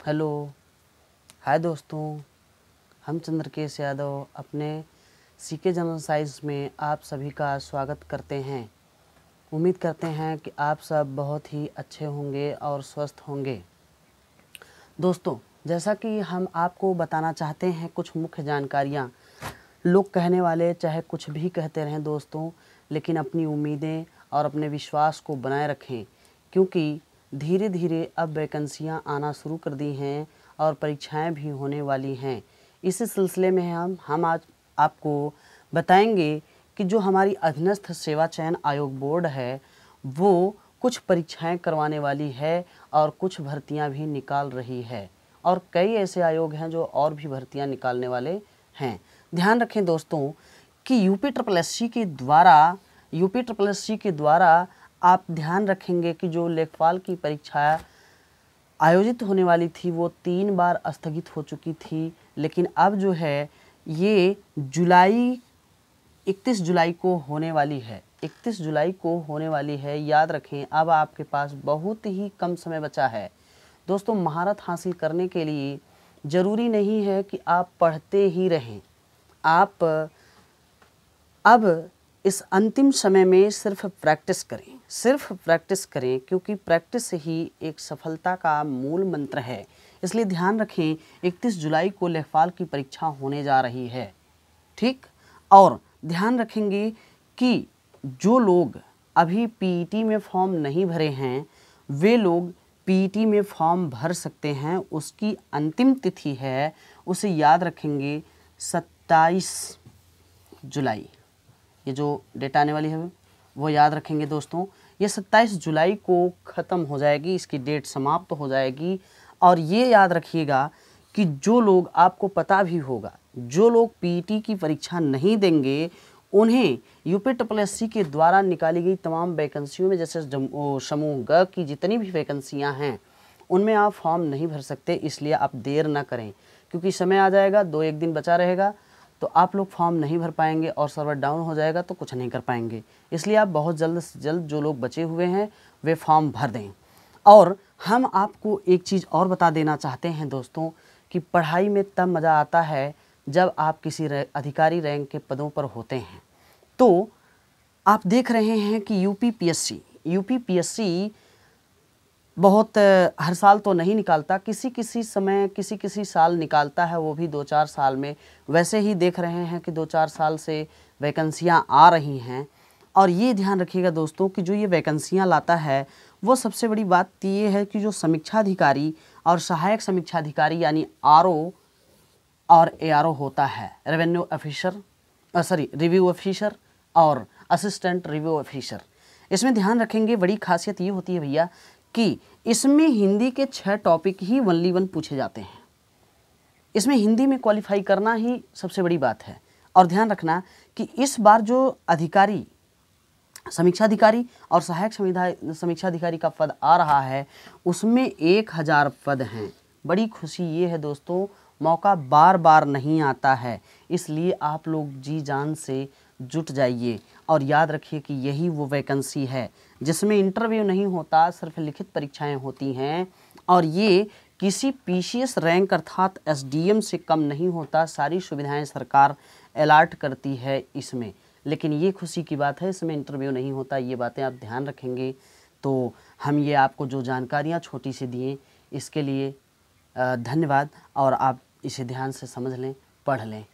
Hello, हाय दोस्तों। हम चंद्रकेश यादव अपने सीके जनरल साइंस में आप सभी का स्वागत करते हैं। उम्मीद करते हैं कि आप सब बहुत ही अच्छे होंगे और स्वस्थ होंगे। दोस्तों, जैसा कि हम आपको बताना चाहते हैं कुछ मुख्य जानकारियाँ। लोग कहने वाले चाहे कुछ भी कहते रहें दोस्तों, लेकिन अपनी उम्मीदें और अपने विश्वास को बनाए रखें, क्योंकि धीरे धीरे अब वैकेंसियाँ आना शुरू कर दी हैं और परीक्षाएं भी होने वाली हैं। इसी सिलसिले में हम आज आपको बताएंगे कि जो हमारी अधीनस्थ सेवा चयन आयोग बोर्ड है वो कुछ परीक्षाएं करवाने वाली है और कुछ भर्तियां भी निकाल रही है, और कई ऐसे आयोग हैं जो और भी भर्तियां निकालने वाले हैं। ध्यान रखें दोस्तों कि यूपी ट्रिपल एस सी के द्वारा आप ध्यान रखेंगे कि जो लेखपाल की परीक्षा आयोजित होने वाली थी वो 3 बार स्थगित हो चुकी थी, लेकिन अब जो है ये 31 जुलाई को होने वाली है। 31 जुलाई को होने वाली है। याद रखें, अब आपके पास बहुत ही कम समय बचा है। दोस्तों, महारत हासिल करने के लिए ज़रूरी नहीं है कि आप पढ़ते ही रहें। आप अब इस अंतिम समय में सिर्फ प्रैक्टिस करें, क्योंकि प्रैक्टिस ही एक सफलता का मूल मंत्र है। इसलिए ध्यान रखें, 31 जुलाई को लेखपाल की परीक्षा होने जा रही है, ठीक। और ध्यान रखेंगे कि जो लोग अभी पीईटी में फॉर्म नहीं भरे हैं वे लोग पीईटी में फॉर्म भर सकते हैं। उसकी अंतिम तिथि है, उसे याद रखेंगे, 27 जुलाई। ये जो डेट आने वाली है वो याद रखेंगे दोस्तों। ये 27 जुलाई को ख़त्म हो जाएगी, इसकी डेट समाप्त हो जाएगी। और ये याद रखिएगा कि जो लोग, आपको पता भी होगा, जो लोग पीईटी की परीक्षा नहीं देंगे उन्हें यूपी ट्रिपल एस सी के द्वारा निकाली गई तमाम वैकेंसियों में, जैसे समूह ग की जितनी भी वैकेंसियां हैं उनमें आप फॉर्म नहीं भर सकते। इसलिए आप देर ना करें, क्योंकि समय आ जाएगा, 2-1 दिन बचा रहेगा तो आप लोग फॉर्म नहीं भर पाएंगे और सर्वर डाउन हो जाएगा तो कुछ नहीं कर पाएंगे। इसलिए आप बहुत जल्द से जल्द जो लोग बचे हुए हैं वे फॉर्म भर दें। और हम आपको एक चीज़ और बता देना चाहते हैं दोस्तों कि पढ़ाई में तब मज़ा आता है जब आप किसी अधिकारी रैंक के पदों पर होते हैं। तो आप देख रहे हैं कि यूपी बहुत हर साल तो नहीं निकालता, किसी समय किसी साल निकालता है, वो भी 2-4 साल में। वैसे ही देख रहे हैं कि 2-4 साल से वैकेंसियां आ रही हैं। और ये ध्यान रखिएगा दोस्तों कि जो ये वैकेंसियां लाता है वो सबसे बड़ी बात ये है कि जो समीक्षा अधिकारी और सहायक समीक्षा अधिकारी यानी आरओ और एआरओ होता है, रिव्यू ऑफिसर और असिस्टेंट रिव्यू ऑफिसर, इसमें ध्यान रखेंगे बड़ी खासियत ये होती है भैया कि इसमें हिंदी के 6 टॉपिक ही ओनली 1 पूछे जाते हैं। इसमें हिंदी में क्वालिफाई करना ही सबसे बड़ी बात है। और ध्यान रखना कि इस बार जो अधिकारी, समीक्षा अधिकारी और सहायक समीक्षा अधिकारी का पद आ रहा है उसमें 1000 पद हैं। बड़ी खुशी ये है दोस्तों, मौका बार बार नहीं आता है, इसलिए आप लोग जी जान से जुट जाइए। और याद रखिए कि यही वो वैकेंसी है जिसमें इंटरव्यू नहीं होता, सिर्फ लिखित परीक्षाएं होती हैं। और ये किसी पीसीएस रैंक अर्थात एसडीएम से कम नहीं होता। सारी सुविधाएं सरकार अलॉट करती है इसमें, लेकिन ये खुशी की बात है इसमें इंटरव्यू नहीं होता। ये बातें आप ध्यान रखेंगे। तो हम ये आपको जो जानकारियाँ छोटी सी दिए इसके लिए धन्यवाद, और आप इसे ध्यान से समझ लें, पढ़ लें।